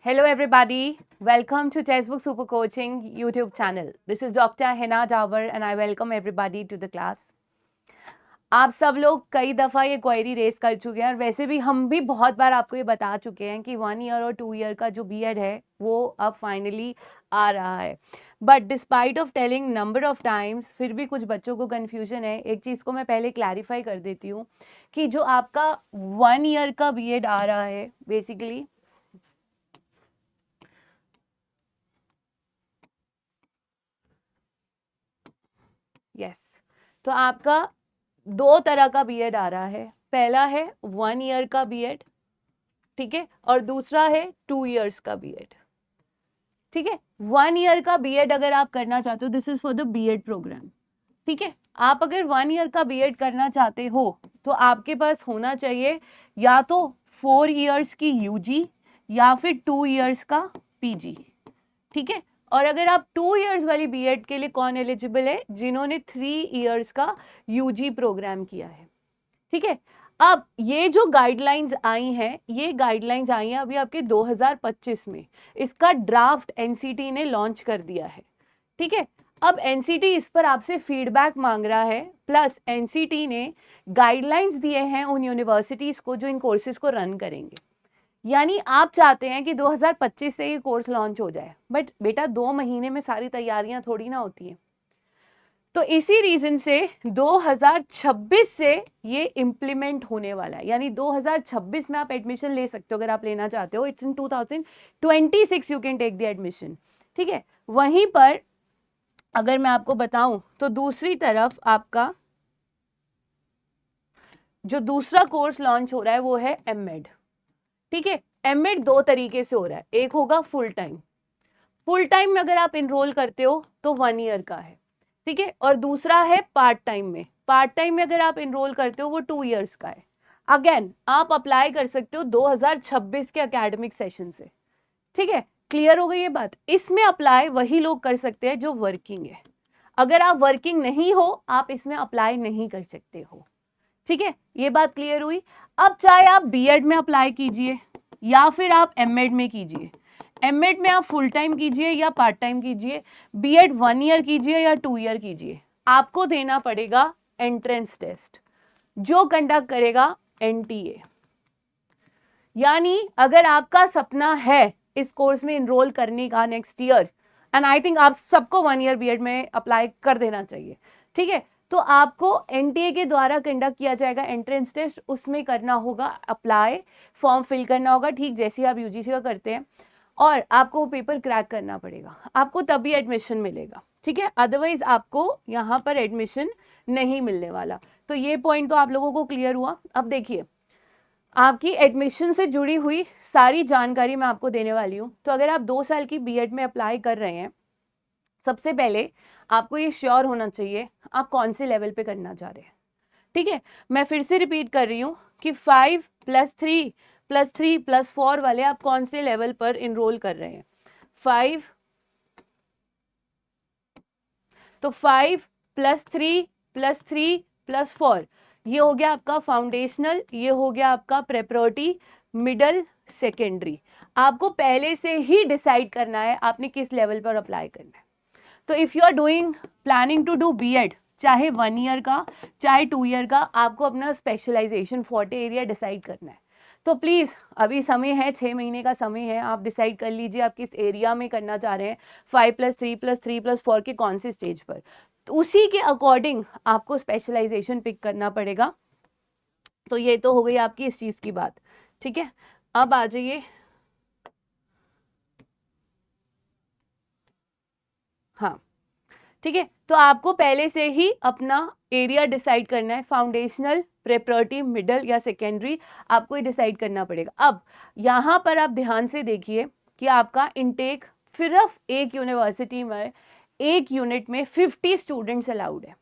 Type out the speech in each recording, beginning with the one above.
Hello everybody, welcome to Textbook Super Coaching YouTube channel. This is Dr. Hina Davar and I welcome everybody to the class. आप सब लोग कई दफ़ा ये query race कर चुके हैं और वैसे भी हम भी बहुत बार आपको ये बता चुके हैं कि 1 ईयर और 2 ईयर का जो बीएड है वो अब फाइनली आ रहा है. But despite of telling number of times फिर भी कुछ बच्चों को कन्फ्यूजन है. एक चीज़ को मैं पहले क्लैरिफाई कर देती हूँ कि जो आपका 1 ईयर का बीएड आ रहा है बेसिकली तो आपका 2 तरह का बीएड आ रहा है. पहला है 1 ईयर का बीएड, ठीक है, और दूसरा है 2 ईयर्स का बीएड. ठीक है, 1 ईयर का बीएड अगर आप करना चाहते हो, this is for the BEd program. ठीक है, आप अगर 1 ईयर का बीएड करना चाहते हो तो आपके पास होना चाहिए या तो 4 ईयर्स की यूजी या फिर 2 ईयर्स का पीजी. ठीक है, और अगर आप 2 ईयर्स वाली बीएड के लिए कौन एलिजिबल है? जिन्होंने 3 ईयर्स का यूजी प्रोग्राम किया है. ठीक है, अब ये जो गाइडलाइंस आई हैं, ये गाइडलाइंस आई हैं अभी आपके 2025 में. इसका ड्राफ्ट एनसीटी ने लॉन्च कर दिया है. ठीक है, अब एनसीटी इस पर आपसे फीडबैक मांग रहा है, प्लस एनसीटी ने गाइडलाइंस दिए हैं उन यूनिवर्सिटीज को जो इन कोर्सेज को रन करेंगे. यानी आप चाहते हैं कि 2025 से ये कोर्स लॉन्च हो जाए, बट बेटा 2 महीने में सारी तैयारियां थोड़ी ना होती हैं. तो इसी रीजन से 2026 से ये इम्प्लीमेंट होने वाला है. यानी 2026 में आप एडमिशन ले सकते हो अगर आप लेना चाहते हो. It's in 2026 you can take the admission. ठीक है, वहीं पर अगर मैं आपको बताऊं तो दूसरी तरफ आपका जो दूसरा कोर्स लॉन्च हो रहा है वो है एमएड. ठीक है, एमएड 2 तरीके से हो रहा है. एक होगा फुल टाइम. फुल टाइम में अगर आप इनरोल करते हो तो 1 ईयर का है. ठीक है, और दूसरा है पार्ट टाइम में. पार्ट टाइम में अगर आप इनरोल करते हो वो 2 ईयर्स का है. अगेन आप अप्लाई कर सकते हो 2026 के एकेडमिक सेशन से. ठीक है, क्लियर हो गई ये बात. इसमें अप्लाई वही लोग कर सकते हैं जो वर्किंग है. अगर आप वर्किंग नहीं हो आप इसमें अप्लाई नहीं कर सकते हो. ठीक है, ये बात क्लियर हुई. अब चाहे आप बीएड में अप्लाई कीजिए या फिर आप एमएड में कीजिए. एमएड में आप फुल टाइम कीजिए या पार्ट टाइम कीजिए, बीएड 1 ईयर कीजिए या 2 ईयर कीजिए, आपको देना पड़ेगा एंट्रेंस टेस्ट जो कंडक्ट करेगा एनटीए. यानी अगर आपका सपना है इस कोर्स में इनरोल करने का next year, and I think आप सबको 1 ईयर बीएड में अप्लाई कर देना चाहिए. ठीक है, तो आपको एनटीए के द्वारा कंडक्ट किया जाएगा एंट्रेंस टेस्ट. उसमें करना होगा अप्लाई, फॉर्म फिल करना होगा ठीक जैसे आप यूजीसी का करते हैं, और आपको पेपर क्रैक करना पड़ेगा. आपको तभी एडमिशन मिलेगा. ठीक है, अदरवाइज आपको यहाँ पर एडमिशन नहीं मिलने वाला. तो ये पॉइंट तो आप लोगों को क्लियर हुआ. अब देखिए, आपकी एडमिशन से जुड़ी हुई सारी जानकारी मैं आपको देने वाली हूँ. तो अगर आप 2 साल की बीएड में अप्लाई कर रहे हैं, सबसे पहले आपको ये श्योर होना चाहिए आप कौन से लेवल पे करना चाह रहे हैं. ठीक है, मैं फिर से रिपीट कर रही हूँ कि 5+3+3+4 वाले आप कौन से लेवल पर इनरोल कर रहे हैं. 5 तो 5+3+3+4 ये हो गया आपका फाउंडेशनल, ये हो गया आपका प्रेपरेटरी, मिडल, सेकेंडरी. आपको पहले से ही डिसाइड करना है आपने किस लेवल पर अप्लाई करना है. तो if you are doing planning to do BEd, चाहे 1 ईयर का चाहे 2 ईयर का, आपको अपना स्पेशलाइजेशन फोर्टे एरिया डिसाइड करना है. तो प्लीज़ अभी समय है, 6 महीने का समय है. आप डिसाइड कर लीजिए आप किस एरिया में करना चाह रहे हैं, 5+3+3+4 के कौन से स्टेज पर. तो उसी के अकॉर्डिंग आपको स्पेशलाइजेशन पिक करना पड़ेगा. तो ये तो हो गई आपकी इस चीज़ की बात. ठीक है, अब आ जाइए. हाँ, ठीक है, तो आपको पहले से ही अपना एरिया डिसाइड करना है. फाउंडेशनल, प्रेपरेटरी, मिडल या सेकेंडरी, आपको ये डिसाइड करना पड़ेगा. अब यहाँ पर आप ध्यान से देखिए कि आपका इनटेक सिर्फ एक यूनिवर्सिटी में एक यूनिट में 50 स्टूडेंट्स अलाउड है,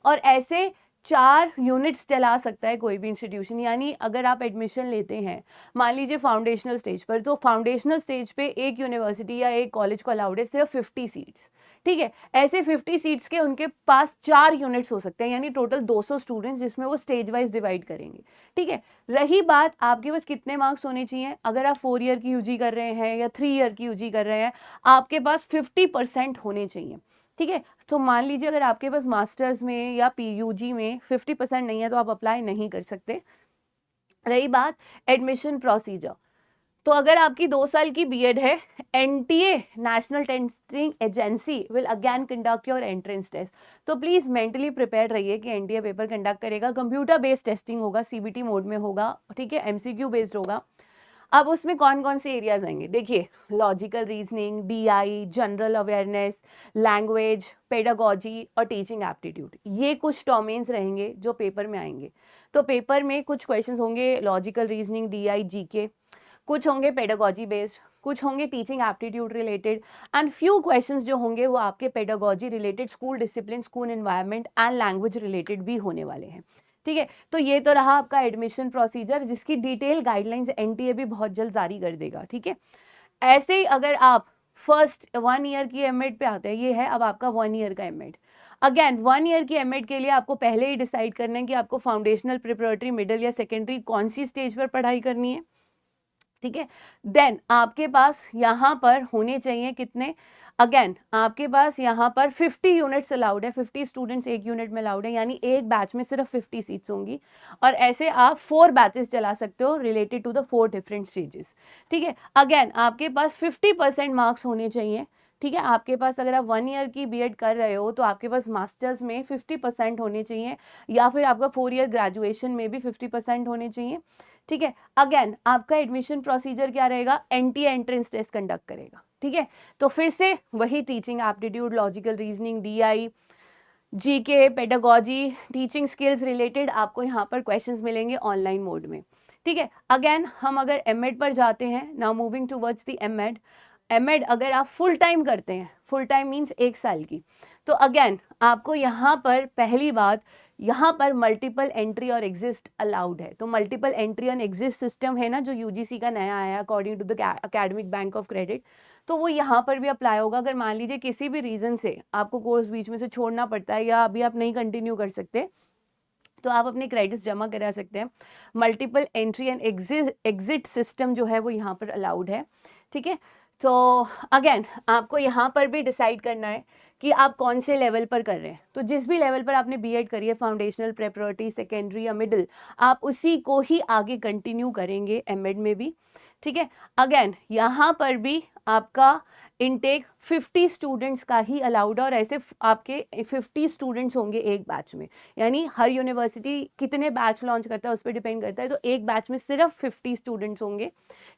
और ऐसे 4 यूनिट्स चला सकता है कोई भी इंस्टीट्यूशन। यानी अगर आप एडमिशन लेते हैं मान लीजिए फाउंडेशनल स्टेज पर, तो फाउंडेशनल स्टेज पे एक यूनिवर्सिटी या एक कॉलेज को अलाउड है सिर्फ 50 सीट्स, ठीक है। ऐसे 50 सीट्स के उनके पास 4 यूनिट्स हो सकते हैं, यानी टोटल 200 स्टूडेंट्स, जिसमें वो स्टेज वाइज डिवाइड करेंगे, ठीक है। रही बात आपके पास कितने मार्क्स होने चाहिए, अगर आप 4 ईयर की यूजी कर रहे हैं या 3 ईयर की यूजी कर रहे हैं, आपके पास 50% होने चाहिए, ठीक है। तो मान लीजिए अगर आपके पास मास्टर्स में या पीयूजी में 50% नहीं है तो आप अप्लाई नहीं कर सकते। रही बात एडमिशन प्रोसीजर, तो अगर आपकी 2 साल की बीएड है, NTA national testing agency will again conduct your entrance test. तो प्लीज मेंटली प्रिपेयर रहिए कि एनटीए पेपर कंडक्ट करेगा, कंप्यूटर बेस्ड टेस्टिंग होगा, सीबीटी मोड में होगा, ठीक है, एमसीक्यू बेस्ड होगा। अब उसमें कौन कौन से एरियाज आएंगे, देखिए logical reasoning, DI, general awareness, language, pedagogy और टीचिंग एप्टीट्यूड, ये कुछ डोमेन्स रहेंगे जो पेपर में आएंगे। तो पेपर में कुछ क्वेश्चंस होंगे लॉजिकल रीजनिंग, डीआई, जीके, कुछ होंगे पेडागोजी बेस्ड, कुछ होंगे teaching aptitude related, and few questions जो होंगे वो आपके pedagogy related, school discipline, school environment and language related भी होने वाले हैं, ठीक है। तो ये तो रहा आपका एडमिशन प्रोसीजर, जिसकी डिटेल गाइडलाइंस एनटीए भी बहुत जल्द जारी कर देगा, ठीक है। ऐसे ही अगर आप फर्स्ट 1 ईयर की एमएड पे आते हैं, ये है अब आपका 1 ईयर का एमएड। अगेन 1 ईयर की एमएड के लिए आपको पहले ही डिसाइड करना है कि आपको फाउंडेशनल, प्रिपरेटरी, मिडिल या सेकेंडरी कौन सी स्टेज पर पढ़ाई करनी है, ठीक है। देन आपके पास यहाँ पर होने चाहिए कितने, अगेन आपके पास यहाँ पर 50 यूनिट्स अलाउड है, 50 स्टूडेंट्स एक यूनिट में अलाउड है, यानी एक बैच में सिर्फ 50 सीट्स होंगी, और ऐसे आप 4 बैचेस चला सकते हो related to the 4 different stages, ठीक है। अगेन आपके पास 50% मार्क्स होने चाहिए, ठीक है। आपके पास अगर आप 1 ईयर की बीएड कर रहे हो तो आपके पास मास्टर्स में 50% होने चाहिए, या फिर आपका 4 ईयर ग्रेजुएशन में भी 50% होने चाहिए, ठीक है। अगेन आपका एडमिशन प्रोसीजर क्या रहेगा, एनटीए एंट्रेंस टेस्ट कंडक्ट करेगा, ठीक है। तो फिर से वही teaching aptitude, logical reasoning, DI, GK, pedagogy, teaching skills related आपको यहाँ पर क्वेश्चंस मिलेंगे ऑनलाइन मोड में, ठीक है। अगेन हम अगर एमएड पर जाते हैं, now moving towards the MEd. MEd अगर आप फुल टाइम करते हैं, फुल टाइम मीन्स 1 साल की, तो अगेन आपको यहाँ पर पहली बात, यहाँ पर मल्टीपल एंट्री और एग्जिस्ट अलाउड है। तो मल्टीपल एंट्री और एग्जिस्ट सिस्टम है ना, जो यूजीसी का नया आया according to the academic bank of credit, तो वो यहाँ पर भी अप्लाई होगा। अगर मान लीजिए किसी भी रीजन से आपको कोर्स बीच में से छोड़ना पड़ता है या अभी आप नहीं कंटिन्यू कर सकते, तो आप अपने क्रेडिट्स जमा करा सकते हैं। Multiple entry and exit system जो है वो यहाँ पर अलाउड है, ठीक है। तो अगेन आपको यहाँ पर भी डिसाइड करना है कि आप कौन से लेवल पर कर रहे हैं। तो जिस भी लेवल पर आपने बीएड करी है, फाउंडेशनल, प्रेपरेटरी, सेकेंडरी या मिडिल, आप उसी को ही आगे कंटिन्यू करेंगे एमएड में भी, ठीक है। अगेन यहाँ पर भी आपका इनटेक 50 स्टूडेंट्स का ही अलाउड है, और ऐसे आपके 50 स्टूडेंट्स होंगे एक बैच में, यानी हर यूनिवर्सिटी कितने बैच लॉन्च करता है उस पर डिपेंड करता है, तो एक बैच में सिर्फ 50 स्टूडेंट्स होंगे,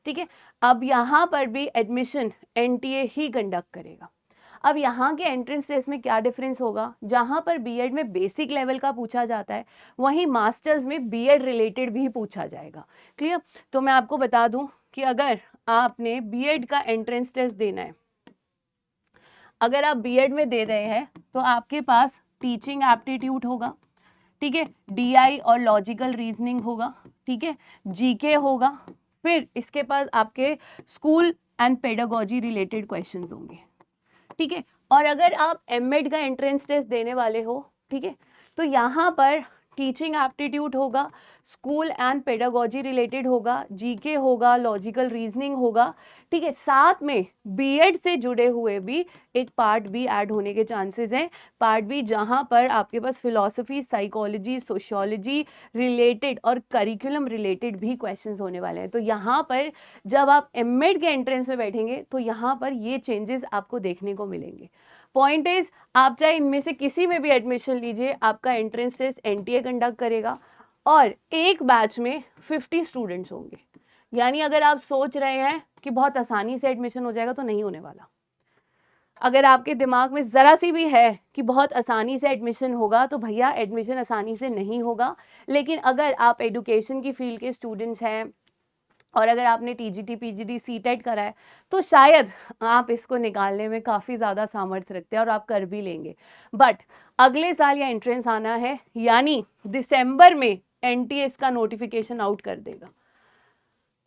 ठीक है। अब यहाँ पर भी एडमिशन एनटीए ही कंडक्ट करेगा। अब यहाँ के एंट्रेंस टेस्ट में क्या डिफरेंस होगा, जहाँ पर बीएड में बेसिक लेवल का पूछा जाता है, वहीं मास्टर्स में बीएड रिलेटेड भी पूछा जाएगा, क्लियर। तो मैं आपको बता दूं कि अगर आपने बीएड का एंट्रेंस टेस्ट देना है, अगर आप बीएड में दे रहे हैं तो आपके पास टीचिंग एप्टीट्यूड होगा, ठीक है, डीआई और लॉजिकल रीजनिंग होगा, ठीक है, जीके होगा, फिर इसके पास आपके school and pedagogy related questions होंगे, ठीक है। और अगर आप एमएड का एंट्रेंस टेस्ट देने वाले हो, ठीक है, तो यहाँ पर टीचिंग एप्टीट्यूड होगा, स्कूल एंड पेडागोजी रिलेटेड होगा, जीके होगा, लॉजिकल रीजनिंग होगा, ठीक है। साथ में बीएड से जुड़े हुए भी एक पार्ट भी ऐड होने के चांसेस हैं, पार्ट भी जहाँ पर आपके पास फिलॉसफी, साइकोलॉजी, सोशियोलॉजी रिलेटेड और करिकुलम रिलेटेड भी क्वेश्चंस होने वाले हैं। तो यहाँ पर जब आप एमएड के एंट्रेंस में बैठेंगे तो यहाँ पर ये चेंजेस आपको देखने को मिलेंगे। पॉइंट इज, आप चाहे इनमें से किसी में भी एडमिशन लीजिए, आपका एंट्रेंस टेस्ट एनटीए कंडक्ट करेगा, और एक बैच में 50 स्टूडेंट्स होंगे। यानी अगर आप सोच रहे हैं कि बहुत आसानी से एडमिशन हो जाएगा, तो नहीं होने वाला। अगर आपके दिमाग में ज़रा सी भी है कि बहुत आसानी से एडमिशन होगा, तो भैया एडमिशन आसानी से नहीं होगा। लेकिन अगर आप एडुकेशन की फील्ड के स्टूडेंट्स हैं, और अगर आपने टीजीटी पीजीडी सीटेट करा है तो शायद आप इसको निकालने में काफ़ी ज़्यादा सामर्थ्य रखते हैं और आप कर भी लेंगे। बट अगले साल या एंट्रेंस आना है, यानी दिसंबर में एनटीए का नोटिफिकेशन आउट कर देगा,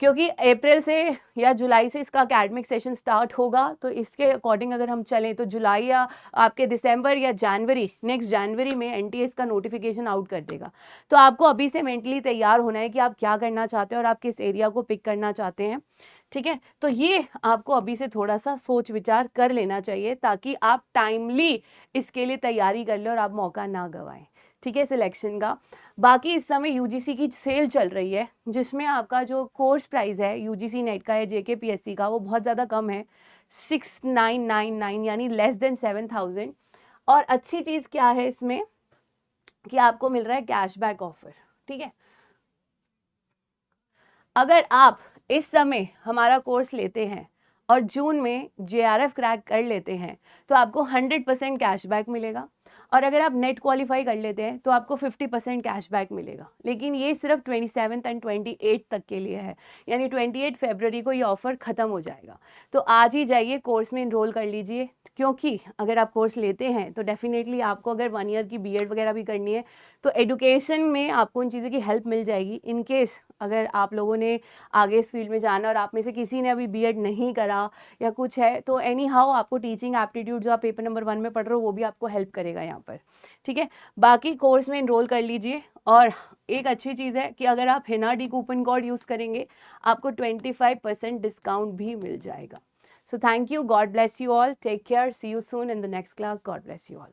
क्योंकि अप्रैल से या जुलाई से इसका एकेडमिक सेशन स्टार्ट होगा। तो इसके अकॉर्डिंग अगर हम चलें तो जुलाई या आपके दिसंबर या जनवरी, नेक्स्ट जनवरी में एनटीए का नोटिफिकेशन आउट कर देगा। तो आपको अभी से मेंटली तैयार होना है कि आप क्या करना चाहते हैं और आप किस एरिया को पिक करना चाहते हैं, ठीक है। तो ये आपको अभी से थोड़ा सा सोच विचार कर लेना चाहिए ताकि आप टाइमली इसके लिए तैयारी कर लें और आप मौका ना गंवाएं, ठीक है, सिलेक्शन का। बाकी इस समय यूजीसी की सेल चल रही है जिसमें आपका जो कोर्स प्राइस है यूजीसी नेट का या जेकेपीएससी का वो बहुत ज़्यादा कम है, 6999 यानी लेस देन 7000। और अच्छी चीज़ क्या है इसमें कि आपको मिल रहा है कैशबैक ऑफर, ठीक है। अगर आप इस समय हमारा कोर्स लेते हैं और जून में जेआरएफ क्रैक कर लेते हैं तो आपको 100% कैशबैक मिलेगा, और अगर आप नेट क्वालिफाई कर लेते हैं तो आपको 50% कैशबैक मिलेगा। लेकिन ये सिर्फ 27 एंड 28 तक के लिए है, यानी 28 फरवरी को ये ऑफ़र ख़त्म हो जाएगा। तो आज ही जाइए कोर्स में इनरोल कर लीजिए, क्योंकि अगर आप कोर्स लेते हैं तो डेफिनेटली आपको अगर 1 ईयर की बीएड वगैरह भी करनी है तो एडुकेशन में आपको उन चीज़ों की हेल्प मिल जाएगी। इन केस अगर आप लोगों ने आगे इस फील्ड में जाना और आप में से किसी ने अभी बीएड नहीं करा या कुछ है तो एनी हाउ आपको टीचिंग एप्टीट्यूड जो आप पेपर नंबर 1 में पढ़ रहे हो वो भी आपको हेल्प करेगा यहाँ पर, ठीक है। बाकी कोर्स में इनरोल कर लीजिए। और एक अच्छी चीज़ है कि अगर आप हिना-डी कूपन कोड यूज़ करेंगे आपको 25% डिस्काउंट भी मिल जाएगा। So thank you. God bless you all. Take care. See you soon in the next class. God bless you all.